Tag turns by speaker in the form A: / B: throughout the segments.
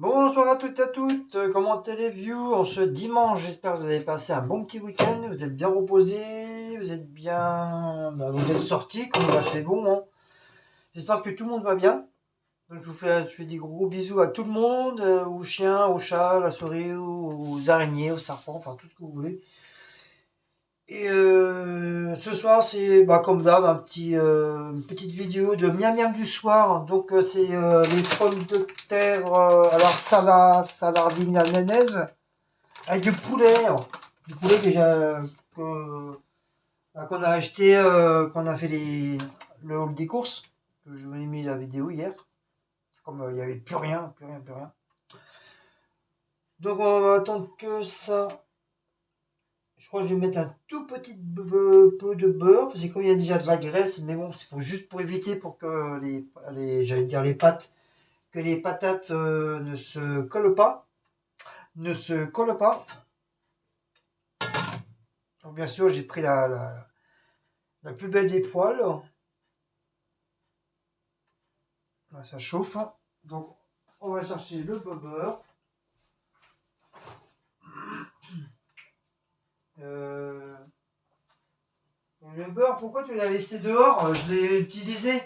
A: Bonsoir à toutes et à toutes, comment allez-vous en ce dimanche? J'espère que vous avez passé un bon petit week-end, vous êtes bien reposés, vous êtes bien, vous êtes sortis, comme il a fait bon, hein. J'espère que tout le monde va bien. Donc je fais des gros bisous à tout le monde, aux chiens, aux chats, à la souris, aux araignées, aux serpents, enfin tout ce que vous voulez. Et ce soir, c'est comme d'hab, une petite vidéo de miam miam du soir. Donc c'est les pommes de terre, alors saladine alanaise avec du poulet qu'on a acheté, qu'on a fait le haul des courses. Que je vous ai mis la vidéo hier, comme il n'y avait plus rien, plus rien, plus rien. Donc on va attendre que ça. Je crois que je vais mettre un tout petit peu de beurre, parce que comme il y a déjà de la graisse, mais bon, c'est juste pour éviter pour que j'allais dire les pâtes, que les patates ne se collent pas, Donc bien sûr, j'ai pris la plus belle des poêles. Là, ça chauffe. Donc on va chercher le beurre. Euh, le beurre, pourquoi tu l'as laissé dehors? Je l'ai utilisé.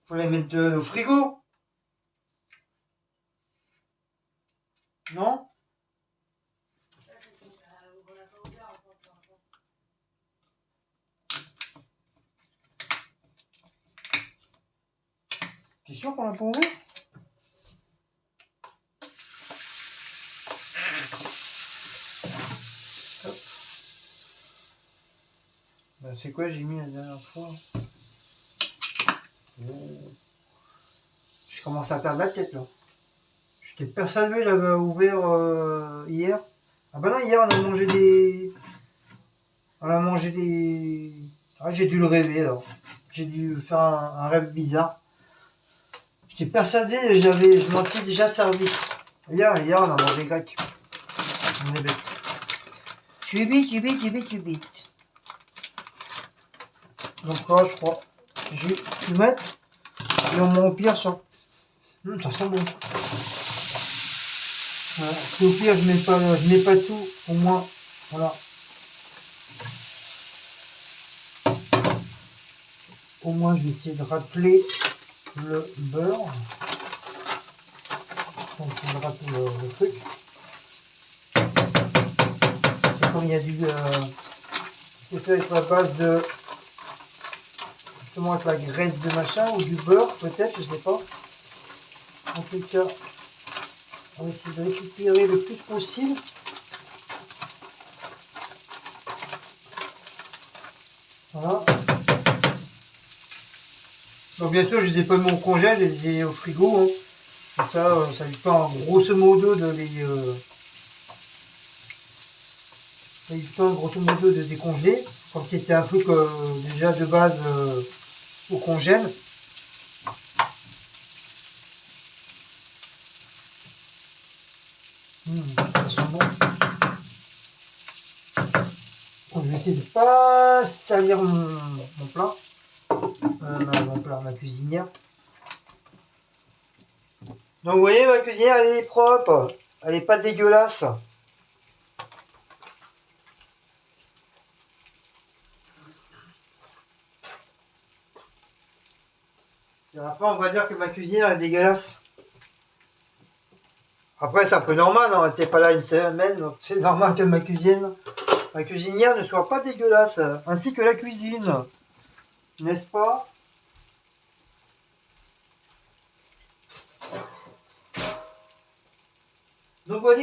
A: Faut les mettre au frigo, non? T'es sûr qu'on l'a pas ouvert? C'est quoi j'ai mis la dernière fois? Je commence à perdre la tête là. J'étais persuadé qu'il avait ouvert hier. Ah bah non, hier on a mangé des. On a mangé des. Ah, j'ai dû le rêver alors. J'ai dû faire un rêve bizarre. J'étais persuadé, je m'en étais déjà servi. Hier on a mangé grec. On est bête. Tu bite. Donc là, je crois. Je vais tout mettre. Et on m'empire ça. Ça sent bon. Voilà. Au pire, je mets pas tout. Au moins, voilà. Au moins, je vais essayer de racler le beurre. Donc, on racler le truc. C'est comme il y a du. C'est fait avec la base de. Justement, avec la graisse de machin ou du beurre, peut-être, je sais pas. En tout cas, on va essayer de récupérer le plus possible. Voilà. Donc, bien sûr, je les ai pas mis au congèle, je les ai au frigo. Hein. Et ça lui tend grosso modo de les. Ça lui tend grosso modo de décongeler. Comme c'était un truc déjà de base au congèle. Ça sent bon. Donc, je vais essayer de ne pas salir mon plat. Ma cuisinière. Donc vous voyez, ma cuisinière, elle est propre. Elle n'est pas dégueulasse. Et après, on va dire que ma cuisinière est dégueulasse. Après, c'est un peu normal, hein, elle n'était pas là une semaine, donc c'est normal que ma cuisinière ne soit pas dégueulasse, ainsi que la cuisine, n'est-ce pas? Donc voilà,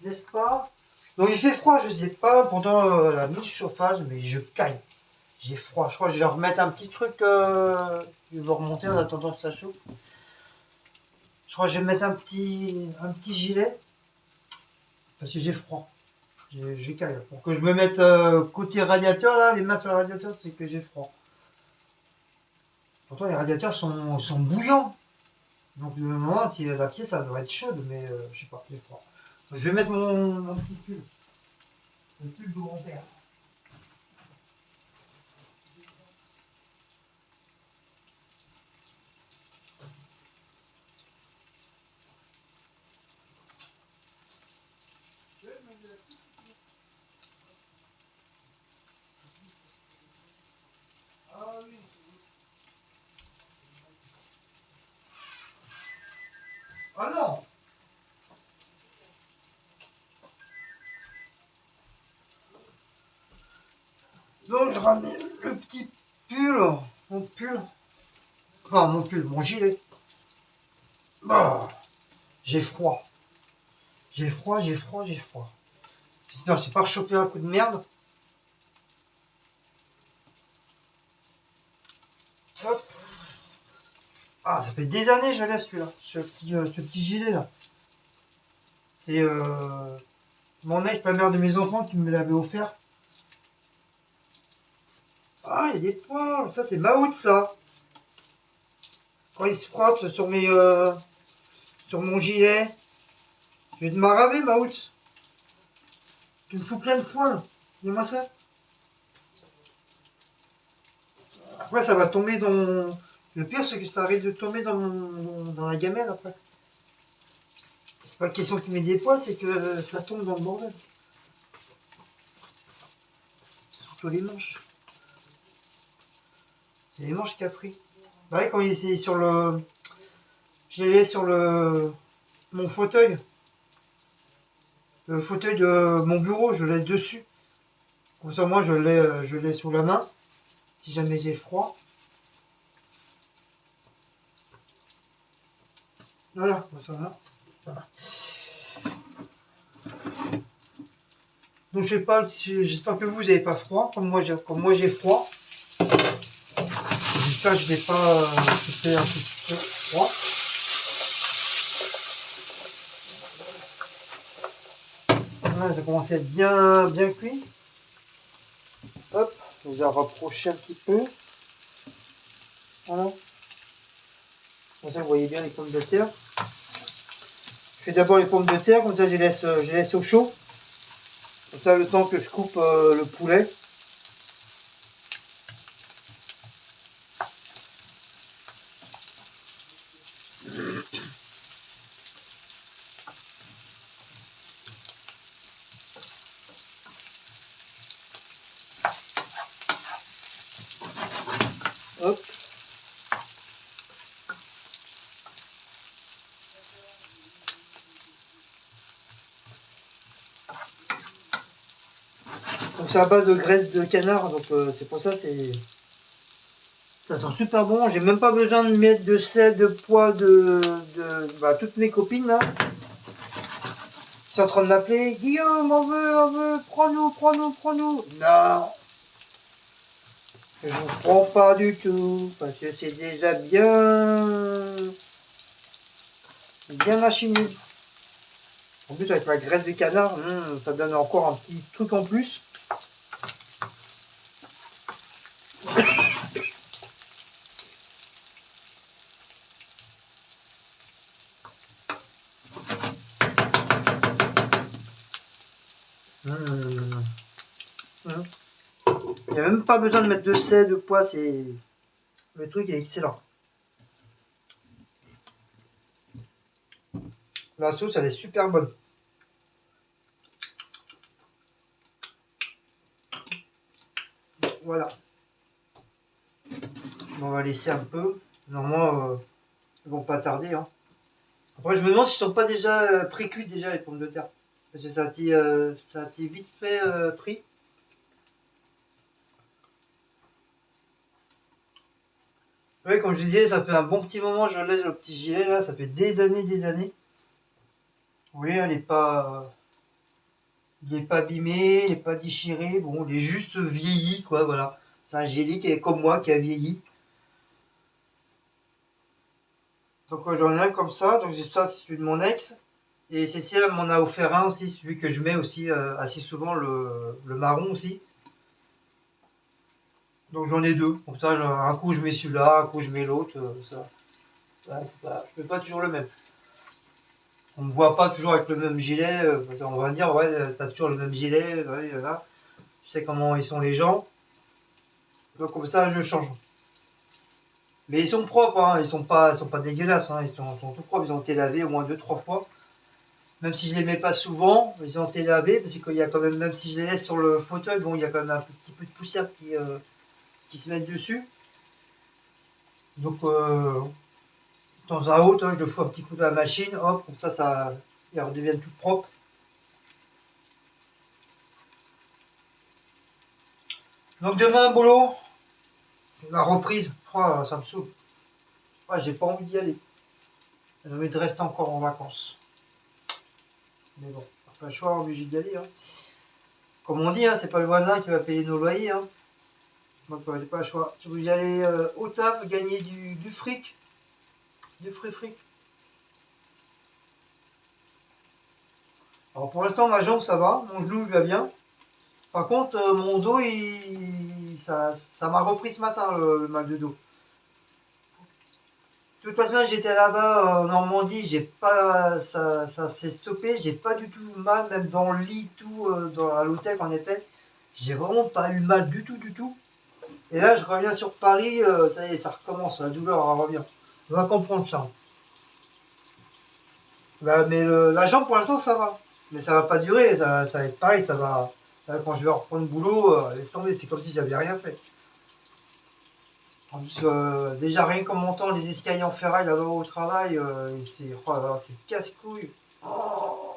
A: n'est-ce pas? Donc il fait froid, je sais pas, pendant la mise du chauffage, mais je caille. J'ai froid, je crois que je vais remettre un petit truc, je vais remonter en attendant que ça chauffe. Je crois que je vais mettre un petit gilet, parce que j'ai froid. J'ai caille. Pour que je me mette côté radiateur, là, les mains sur le radiateur, c'est que j'ai froid. Pourtant, les radiateurs sont bouillants. Donc, le moment, la pièce, ça doit être chaude, mais je sais pas, j'ai froid. Donc, je vais mettre mon petit pull. Le pull de mon père. Ah non. Donc je ramène le petit pull, mon pull, enfin mon pull, mon gilet. Bah, j'ai froid. J'ai froid, j'ai froid, j'ai froid. J'espère que j'ai pas chopé un coup de merde. Hop. Ah, ça fait des années que je laisse celui-là, ce petit gilet là. C'est mon ex, la mère de mes enfants, qui me l'avait offert. Ah, il y a des poils. Ça, c'est Maout, ça. Quand il se frotte sur mon gilet. Je vais te m'araver, Maout. Tu me fous plein de poils. Dis-moi ça. Après, ça va tomber dans... Le pire, c'est que ça arrive de tomber dans la gamelle, après. C'est pas question qu'il met des poils, c'est que ça tombe dans le bordel. Surtout les manches. C'est les manches qui a pris. Bah ouais, quand il est sur le... Je l'ai sur mon fauteuil. Le fauteuil de mon bureau, je le laisse dessus. Comme ça, moi, je l'ai sous la main. Si jamais j'ai froid. Voilà, comme ça, là. Voilà. Donc, je sais pas, j'espère que vous n'avez pas froid, comme moi j'ai froid. J'espère que je n'ai pas fait un petit peu froid. Là, ça commence à être bien, bien cuit. Hop, je vous ai rapproché un petit peu. Voilà. Comme ça, vous voyez bien les pommes de terre. Je fais d'abord les pommes de terre, comme ça, je les laisse au chaud. Comme ça, le temps que je coupe le poulet. Hop. Donc c'est à base de graisse de canard, donc c'est pour ça, ça sent super bon. J'ai même pas besoin de mettre de sel, de poivre, bah, toutes mes copines là. Ils sont en train de m'appeler. Guillaume, on veut, prends-nous, prends-nous, prends-nous. Non, je vous prends pas du tout, parce que c'est déjà bien machiné. En plus avec la graisse de canard, ça donne encore un petit truc en plus. Il n'y a même pas besoin de mettre de sel, de poivre, le truc est excellent. La sauce, elle est super bonne. Voilà. On va laisser un peu. Normalement, ils vont pas tarder. Hein. Après, je me demande s'ils sont pas déjà pré-cuits déjà les pommes de terre. Parce que ça a été vite fait pris. Oui, comme je disais, ça fait un bon petit moment que je laisse le petit gilet là. Ça fait des années, des années. Oui, il n'est pas abîmé, il n'est pas déchiré. Bon, il est juste vieilli, quoi. Voilà. C'est un gilet qui est comme moi, qui a vieilli. Donc j'en ai un comme ça. Donc ça, c'est celui de mon ex. Et Cécile m'en a offert un aussi, celui que je mets aussi assez souvent, le marron aussi. Donc j'en ai deux. Comme ça, un coup je mets celui-là, un coup je mets l'autre. Ouais, je fais pas toujours le même. On me voit pas toujours avec le même gilet. On va dire, ouais, t'as toujours le même gilet. Ouais, voilà. Tu sais comment ils sont les gens. Donc comme ça, je change. Mais ils sont propres, hein. Ils sont pas dégueulasses. Hein. Sont tout propres. Ils ont été lavés au moins deux, trois fois. Même si je les mets pas souvent, ils ont été lavés parce qu'il y a quand même, même si je les laisse sur le fauteuil, bon, il y a quand même un petit peu de poussière qui se met dessus. Donc De temps à autre, je le fous un petit coup de la machine, hop, comme ça, ils redeviennent tout propres. Donc demain, boulot, la reprise, oh, ça me saoule. Ouais, j'ai pas envie d'y aller. J'ai envie de rester encore en vacances. Mais bon, pas le choix, obligé d'y aller. Hein. Comme on dit, hein, c'est pas le voisin qui va payer nos loyers. Hein. Donc j'ai pas le choix. Je suis obligé d'aller au taf, gagner du fric. Du fric. Alors pour l'instant, ma jambe, ça va. Mon genou, il va bien. Par contre, mon dos, ça m'a repris ce matin, le mal de dos. Toute la semaine, j'étais là-bas en Normandie, j'ai pas, ça s'est stoppé, j'ai pas du tout mal, même dans le lit, tout, à l'hôtel qu'on était. J'ai vraiment pas eu mal du tout, du tout. Et là, je reviens sur Paris, ça y est, ça recommence, la douleur, elle revient. On va comprendre ça. Bah, mais la jambe, pour l'instant, ça va. Mais ça va pas durer, ça va être pareil, quand je vais reprendre le boulot, laisse tomber, c'est comme si j'avais rien fait. En plus, déjà rien qu'en montant les escaliers en ferraille là-bas au travail, oh là là, c'est casse-couille. Oh,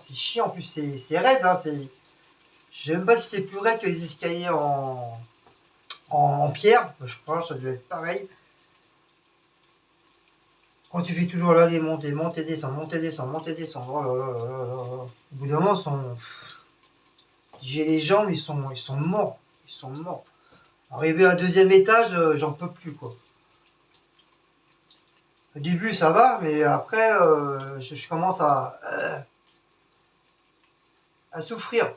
A: c'est chiant, en plus c'est raide, hein, je sais même pas si c'est plus raide que les escaliers en pierre, je crois que ça doit être pareil. Quand tu fais toujours là les montées, monter, descendre, monter, descendre, monter, descendre, oh là là là là là. Au bout d'un moment, j'ai les jambes, ils sont morts. Ils sont morts. Arrivé à deuxième étage, j'en peux plus quoi. Au début ça va, mais après je commence à souffrir.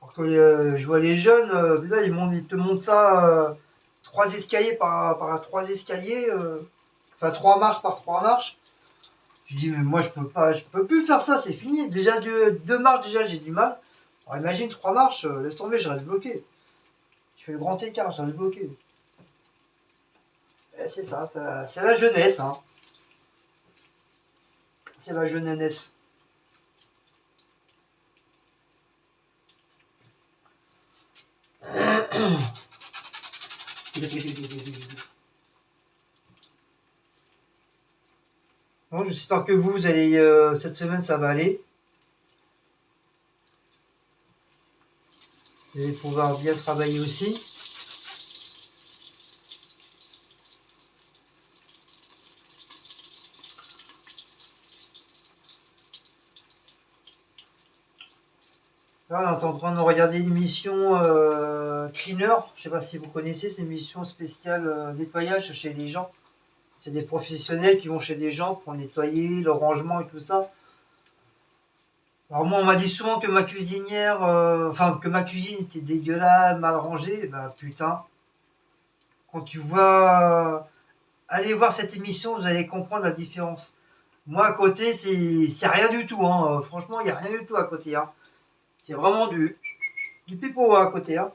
A: Alors que je vois les jeunes, là ils te montent ça, 3 escaliers par 3 escaliers, enfin 3 marches par 3 marches. Je dis mais moi je peux pas, je peux plus faire ça, c'est fini. Déjà 2 marches déjà j'ai du mal. Alors imagine 3 marches, laisse tomber, je reste bloqué. Je fais le grand écart, je reste bloqué. Et c'est ça, c'est la jeunesse, hein. C'est la jeunesse. Bon, j'espère que vous allez, cette semaine ça va aller. Vous allez pouvoir bien travailler aussi. Là, on est en train de regarder l'émission Cleaner. Je sais pas si vous connaissez, c'est une émission spéciale nettoyage chez les gens. C'est des professionnels qui vont chez des gens pour nettoyer le rangement et tout ça. Alors moi, on m'a dit souvent que ma cuisinière, que ma cuisine était dégueulasse, mal rangée. Bah putain, quand tu vois, allez voir cette émission, vous allez comprendre la différence. Moi, à côté, c'est rien du tout. Hein. Franchement, il n'y a rien du tout à côté. Hein. C'est vraiment du pipeau à côté. Hein.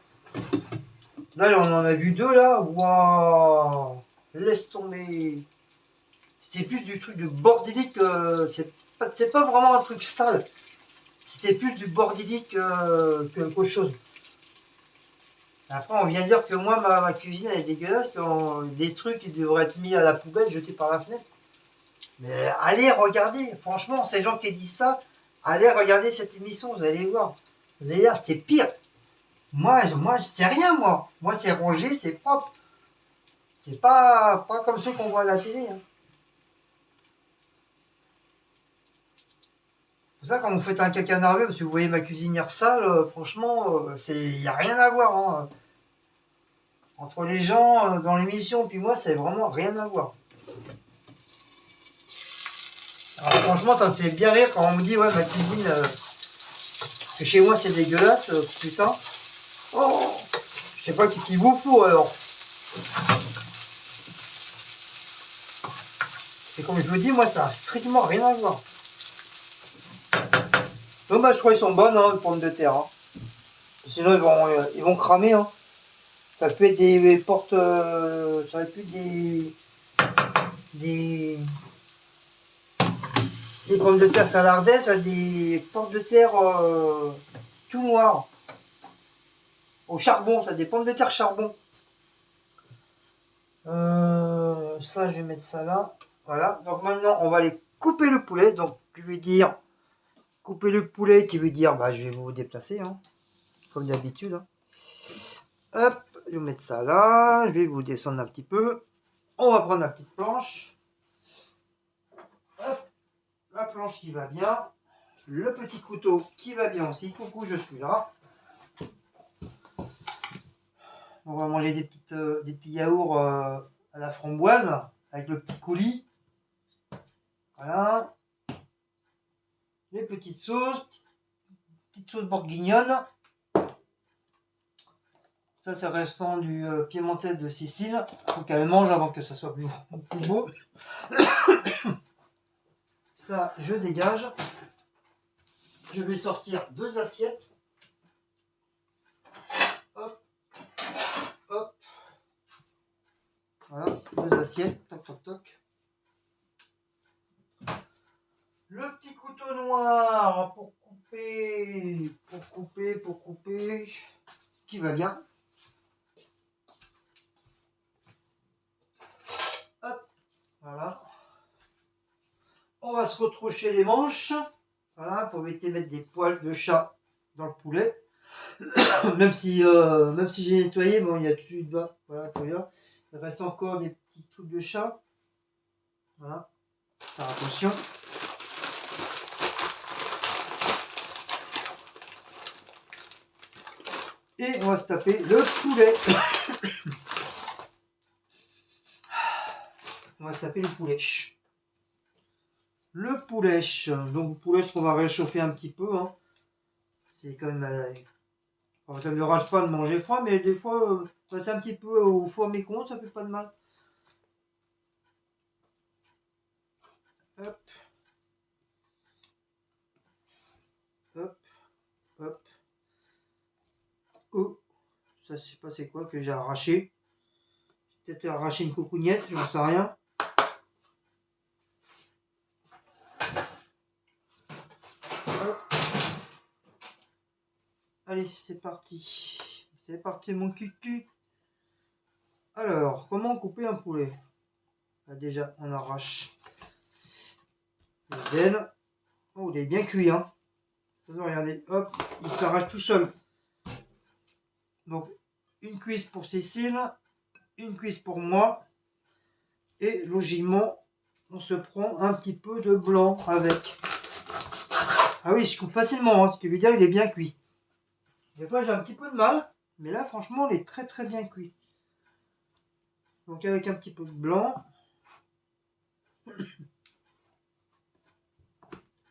A: Là, on en a vu 2 là. Waouh, laisse tomber. C'était plus du truc de bordélique. C'est pas vraiment un truc sale. C'était plus du bordélique qu'autre chose. Après, on vient dire que moi, ma cuisine elle est dégueulasse, que des trucs qui devraient être mis à la poubelle, jetés par la fenêtre. Mais allez regarder. Franchement, ces gens qui disent ça, allez regarder cette émission, vous allez voir. Vous allez dire, c'est pire. Moi, c'est rien, moi. Moi, c'est rangé, c'est propre. C'est pas comme ceux qu'on voit à la télé. Hein. C'est pour ça, quand vous faites un caca nerveux, parce que vous voyez ma cuisinière sale, franchement, il n'y a rien à voir. Hein. Entre les gens dans l'émission, puis moi, c'est vraiment rien à voir. Alors, franchement, ça me fait bien rire quand on me dit, ouais, ma cuisine, que chez moi, c'est dégueulasse, putain. Oh, je sais pas qu'est-ce qu'il vous faut alors. Et comme je vous dis, moi, ça n'a strictement rien à voir. Donc, bah, je crois qu'ils sont bonnes, hein, les pommes de terre. Hein. Sinon, ils vont cramer. Hein. Ça peut être des portes. Ça aurait pu être des pommes de terre salardaise, des portes de terre tout noires. Au charbon, ça, des pommes de terre charbon. ça, je vais mettre ça là. Voilà. Donc maintenant, on va aller couper le poulet. Donc, je vais dire couper le poulet, qui veut dire, bah, je vais vous déplacer, hein, comme d'habitude. Hein. Hop, je vais mettre ça là. Je vais vous descendre un petit peu. On va prendre la petite planche. Hop, la planche qui va bien. Le petit couteau qui va bien aussi. Coucou, je suis là. On va manger des petits yaourts à la framboise avec le petit coulis. Voilà. Les petites sauces. Petite sauce bourguignonne. Ça, c'est le restant du piémontais de Sicile. Il faut qu'elle mange avant que ça soit plus beau. Ça, je dégage. Je vais sortir 2 assiettes. Hop. Hop. Voilà, 2 assiettes. Toc, toc, toc. Le petit couteau noir pour couper, qui va bien. Hop, voilà. On va se retroucher les manches, voilà, pour éviter de mettre des poils de chat dans le poulet. même si j'ai nettoyé, bon, il y a dessus de bas, voilà, il reste encore des petits trucs de chat. Voilà, faire attention. Et on va se taper le poulet. On va se taper le poulet. Le poulet. Donc le poulet qu'on va réchauffer un petit peu. Hein. C'est quand même... ça ne me rage pas de manger froid, mais des fois, passer un petit peu au four micro-ondes, ça fait pas de mal. Hop. Hop. Hop. Oh. Ça, je sais pas c'est quoi que j'ai arraché. J'ai peut-être arraché une coucougnette, je n'en sais rien. Hop. Allez, c'est parti. C'est parti mon cucu. Alors, comment couper un poulet? Là, déjà, on arrache le bel. Oh, il est bien cuit, hein. Ça, regardez, hop, il s'arrache tout seul. Donc, une cuisse pour Cécile, une cuisse pour moi. Et logiquement, on se prend un petit peu de blanc avec. Ah oui, je coupe facilement, hein, ce qui veut dire qu'il est bien cuit. Des fois, j'ai un petit peu de mal, mais là, franchement, il est très très bien cuit. Donc, avec un petit peu de blanc.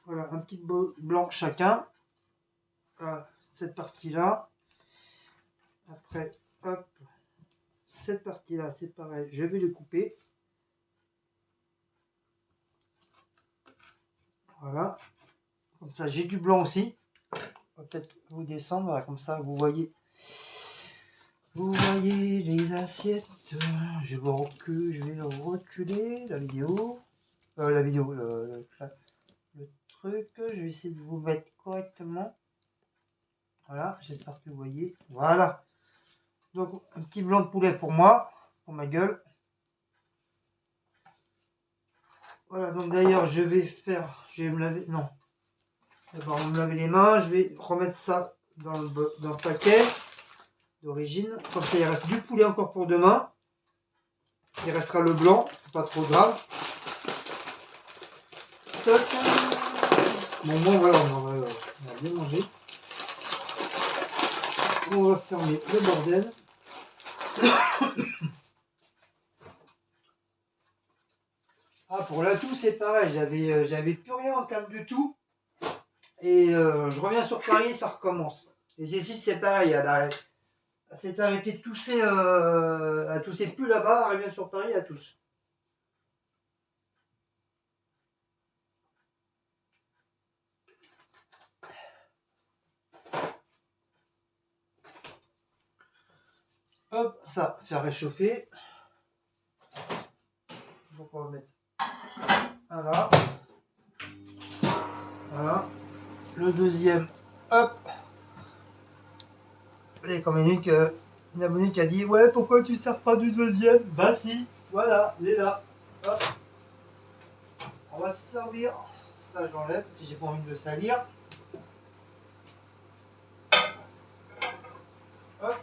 A: Voilà, un petit peu blanc chacun. Voilà, cette partie-là. Après, hop, cette partie-là, c'est pareil, je vais le couper. Voilà, comme ça, j'ai du blanc aussi. On va peut-être vous descendre, voilà, comme ça, vous voyez. Vous voyez les assiettes. Je vais reculer la vidéo. Le truc. Je vais essayer de vous mettre correctement. Voilà, j'espère que vous voyez. Voilà. Donc, un petit blanc de poulet pour moi, pour ma gueule. Voilà, donc d'ailleurs, je vais me laver, non. D'abord, on va me laver les mains. Je vais remettre ça dans le paquet d'origine. Comme ça, il reste du poulet encore pour demain. Il restera le blanc, c'est pas trop grave. Toc. Bon, voilà, on va bien manger. On va fermer le bordel. Ah, pour la toux, c'est pareil. J'avais plus rien en canne du tout. Et je reviens sur Paris, ça recommence. Et Cécile, c'est pareil. Elle s'est arrêtée de tousser. Elle toussait plus là-bas. Elle revient sur Paris, elle tousse. Hop, ça, faire réchauffer. Donc on va mettre un là. Voilà. Le deuxième, hop. Et comme une abonnée qui a dit, ouais, pourquoi tu ne sers pas du deuxième? Bah si, voilà, il est là. Hop. On va se servir. Ça, je l'enlève si j'ai pas envie de le salir. Hop.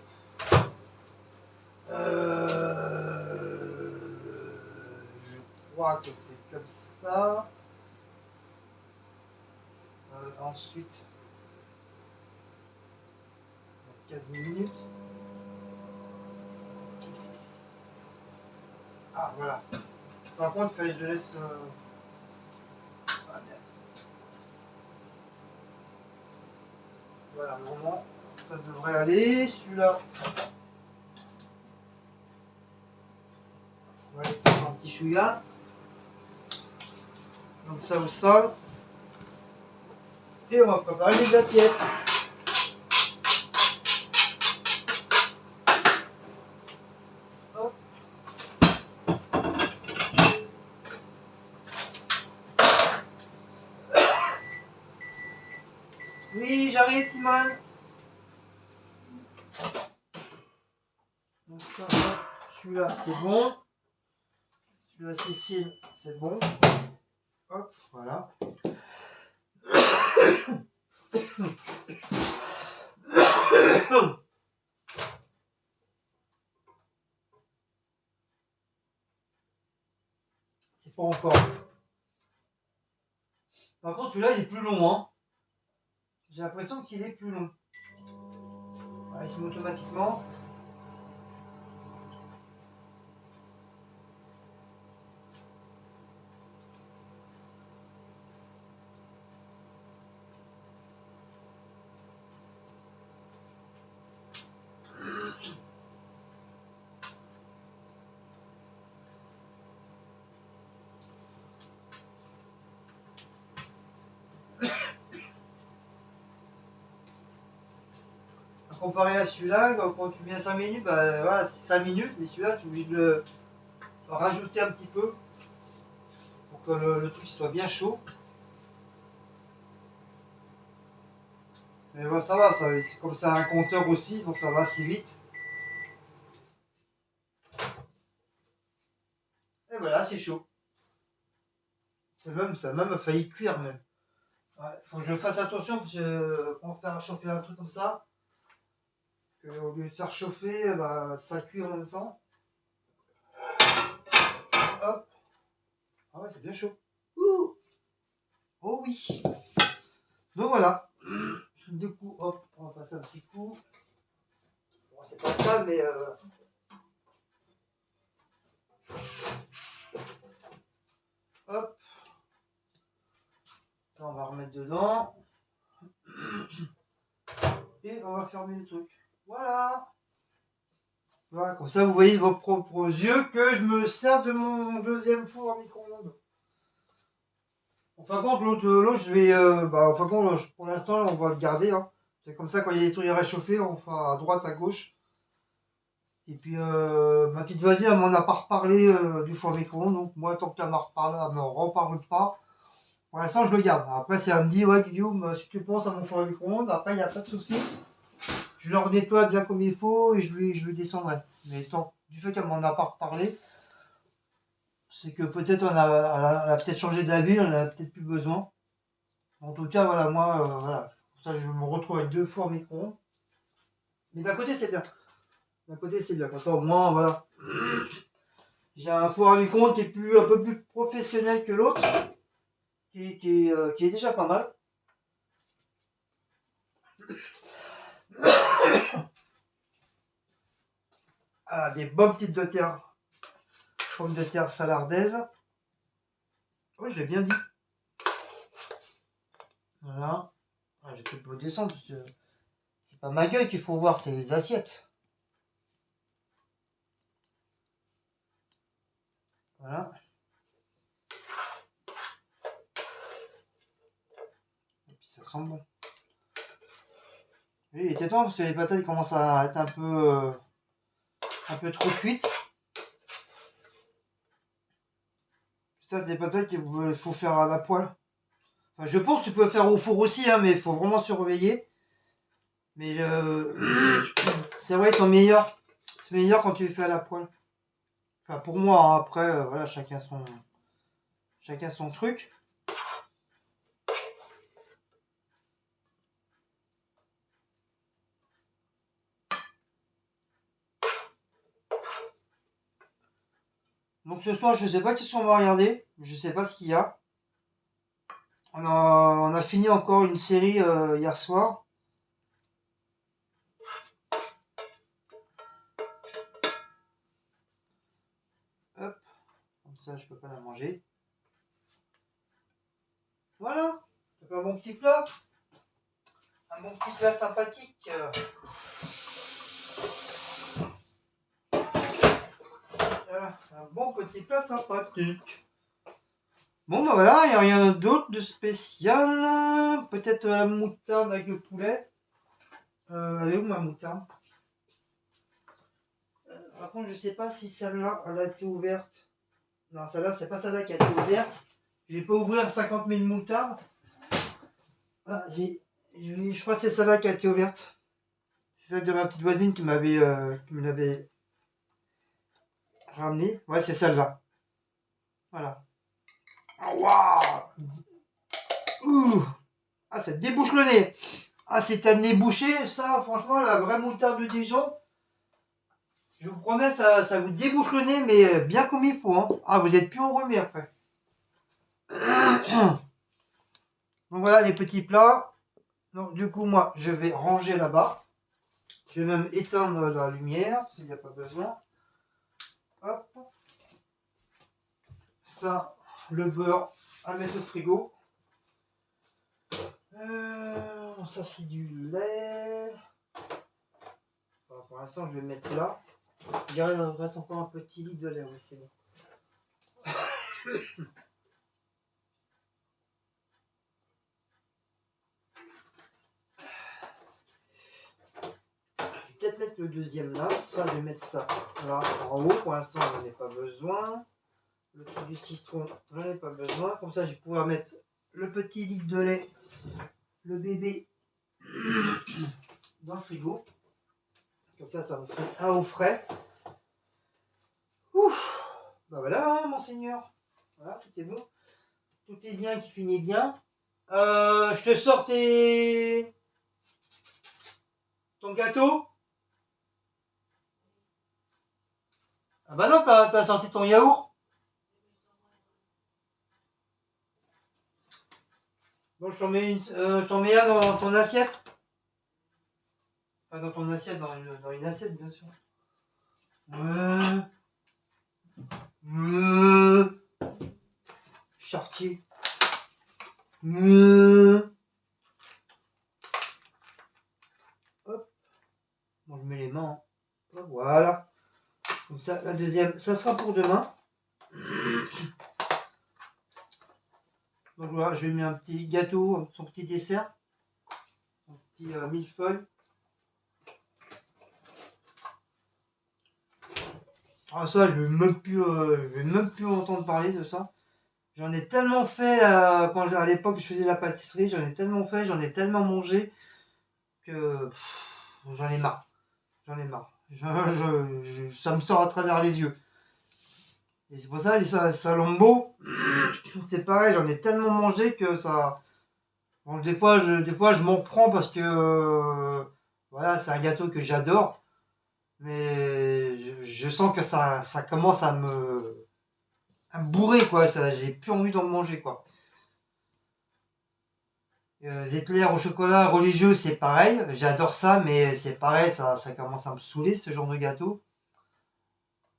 A: Je crois que c'est comme ça. Ensuite, 15 minutes. Ah, voilà. Par contre, il fallait que je le laisse. Ah, merde. Voilà, normalement, ça devrait aller. Celui-là, on va laisser un petit chouïa. Donc, ça au sol. Et on va préparer les assiettes. Hop. Oui, j'arrive, Simone. Donc, ça, celui-là, c'est bon. Celui-là, Cécile, c'est bon. Hop, voilà. C'est pas encore. Par contre, celui-là, il est plus long, hein. J'ai l'impression qu'il est plus long. Ah, il se met automatiquement. Comparé à celui-là, quand tu mets 5 minutes, bah voilà, c'est 5 minutes, mais celui-là, tu es obligé de le rajouter un petit peu pour que le truc soit bien chaud. Mais bon, ça va, c'est comme ça un compteur aussi, donc ça va assez vite. Et voilà, c'est chaud. Ça a même failli cuire même. Ouais, faut que je fasse attention parce que quand on fait chauffer un truc comme ça, au lieu de faire chauffer, bah, ça cuit en même temps. Hop. Ah ouais, c'est bien chaud. Ouh. Oh oui. Donc voilà. Du coup, hop, on va passer un petit coup. Bon, c'est pas ça, mais hop. Ça, on va remettre dedans. Et on va fermer le truc. Voilà. Voilà, comme ça, vous voyez de vos propres yeux que je me sers de mon deuxième four à micro-ondes. Enfin, contre l'autre, je vais. Enfin, pour l'instant, on va le garder. Hein. C'est comme ça, quand il y a des trucs à réchauffer, on fera à droite, à gauche. Et puis, ma petite voisine, elle m'en a pas reparlé du four à micro-ondes. Donc, moi, tant qu'elle me reparle pas, pour l'instant, je le garde. Après, si elle me dit, ouais, Guillaume, si tu penses à mon four à micro-ondes, après, il n'y a pas de souci. Je le nettoie bien comme il faut et je lui descendrai. Mais tant, du fait qu'elle m'en a pas reparlé, c'est que peut-être elle a peut-être changé d'avis, elle en a peut-être plus besoin. En tout cas, voilà, moi, voilà. Pour ça, je me retrouve avec deux fours micro-ondes. Mais d'un côté, c'est bien. D'un côté, c'est bien. Comme ça, au moins, voilà. J'ai un four à micro-ondes qui est un peu plus professionnel que l'autre, qui est déjà pas mal. Ah, des bonnes petites de terre. Pommes de terre salardaise. Oui, je l'ai bien dit. Voilà. Ah, je vais peut-être vous descendre parce que c'est pas ma gueule qu'il faut voir, c'est les assiettes. Voilà. Et puis ça sent bon. Oui, il était temps parce que les patates commencent à être un peu trop cuites. Ça, c'est des patates qu'il faut faire à la poêle. Enfin, je pense que tu peux faire au four aussi, hein, mais il faut vraiment surveiller. Mais c'est vrai, ils sont meilleurs. C'est meilleur quand tu les fais à la poêle. Enfin, pour moi, hein, après, voilà, chacun son truc. Donc ce soir, je sais pas qu'est-ce qu'on va regarder. Je sais pas ce qu'il y a. On a fini encore une série hier soir. Hop, comme ça je peux pas la manger. Voilà, c'est un bon petit plat. Un bon petit plat sympathique. Voilà, un bon petit plat sympathique. Bon bah voilà, il n'y a rien d'autre de spécial. Peut-être la moutarde avec le poulet. Elle est où ma moutarde? Par contre, je sais pas si celle-là, elle a été ouverte. Non, celle-là, c'est pas celle-là qui a été ouverte. Je vais pas ouvrir 50 000 moutardes. Ah, je crois que c'est celle-là qui a été ouverte. C'est celle de ma petite voisine qui me l'avait ramené. Ouais, c'est celle-là. Voilà. Ah, waouh! Ouh! Ah, ça débouche le nez. Ah, c'est un nez bouché, ça, franchement, la vraie moutarde de Dijon. Je vous promets, ça vous débouche le nez, mais bien comme il faut. Hein. Ah, vous êtes plus enrhumé après. Donc voilà les petits plats. Donc du coup, moi, je vais ranger là-bas. Je vais même éteindre la lumière, s'il n'y a pas besoin. Hop. Ça, le beurre à mettre au frigo. Ça, c'est du lait. Alors, pour l'instant, je vais mettre là. Il reste encore un petit lit de lait, oui, c'est bon. Je vais peut-être mettre le deuxième là. Ça, je vais mettre ça là en haut. Pour l'instant, j'en ai pas besoin. Le truc du citron, j'en ai pas besoin. Comme ça, je vais pouvoir mettre le petit litre de lait, le bébé, dans le frigo. Comme ça me fait un au frais. Ouf! Bah voilà, hein, monseigneur. Voilà, tout est bon. Tout est bien qui finit bien. Je te sors ton gâteau. Ah bah non, t'as sorti ton yaourt. Bon, je t'en mets un dans ton assiette. Enfin, dans ton assiette, dans une assiette, bien sûr. Chartier. Hop. Bon, je mets les mains. Hop, voilà. Comme ça, la deuxième, ça sera pour demain. Donc voilà, je vais mettre un petit gâteau, son petit dessert. Un petit millefeuille. Ah ça, je vais même plus entendre parler de ça. J'en ai tellement fait quand à l'époque je faisais la pâtisserie, j'en ai tellement fait, j'en ai tellement mangé que j'en ai marre. J'en ai marre. Ça me sort à travers les yeux. Et c'est pour ça les salambos, c'est pareil, j'en ai tellement mangé que ça. Bon, des fois je m'en prends parce que voilà, c'est un gâteau que j'adore. Mais je sens que ça commence à me bourrer quoi. J'ai plus envie d'en manger quoi. Les éclairs au chocolat religieux, c'est pareil. J'adore ça, mais c'est pareil, ça commence à me saouler ce genre de gâteau.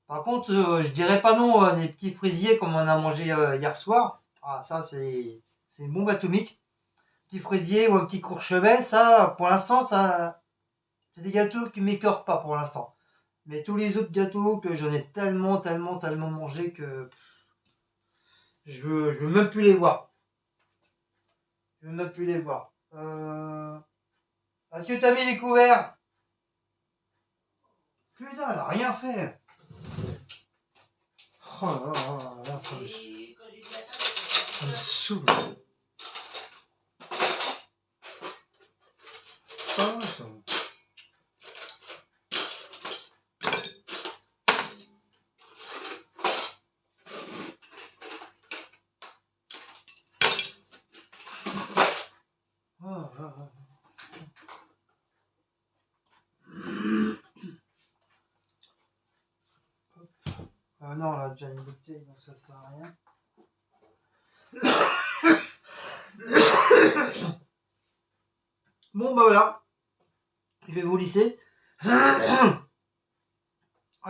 A: Par contre, je dirais pas non des petits fraisiers comme on a mangé hier soir. Ah, ça, c'est une bombe atomique. Petit fraisier ou un petit courchevet, ça, pour l'instant, ça, c'est des gâteaux qui m'écœurent pas pour l'instant. Mais tous les autres gâteaux que j'en ai tellement mangé que je veux même plus les voir. Je veux même plus les voir. Est-ce que t'as mis les couverts? Putain, elle a rien fait. Oh là là là, ça me saoule. Ah, ça me- Non, on a déjà une bouteille, donc ça sert à rien. Bon, bah voilà. Je vais vous lisser. Ah,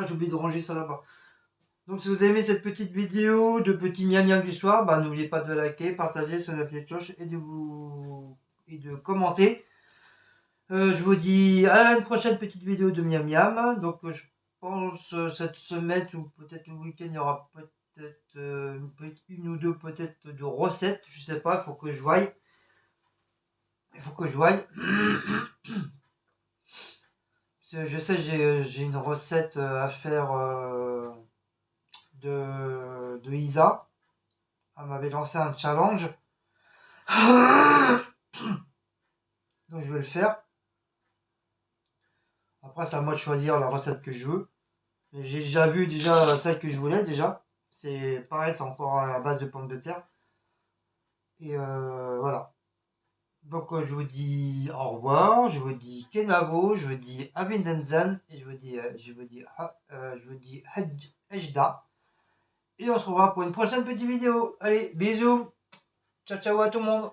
A: j'ai oublié de ranger ça là-bas. Donc, si vous aimez cette petite vidéo de petit miam miam du soir, bah, n'oubliez pas de liker, partager, sonner la petite cloche et de commenter. Je vous dis à une prochaine petite vidéo de miam miam. Donc, je pense cette semaine ou peut-être le week-end, il y aura peut-être une ou deux peut-être de recettes. Je sais pas, il faut que je voie. Il faut que je voie. Je sais, j'ai une recette à faire de Isa. Elle m'avait lancé un challenge. Donc je vais le faire. Après, c'est à moi de choisir la recette que je veux. J'ai déjà vu celle que je voulais déjà. C'est pareil, c'est encore à la base de pommes de terre. Et voilà. Donc je vous dis au revoir, je vous dis Kenavo, je vous dis Abindenzan et je vous dis Ejda. Et on se revoit pour une prochaine petite vidéo. Allez, bisous. Ciao ciao à tout le monde.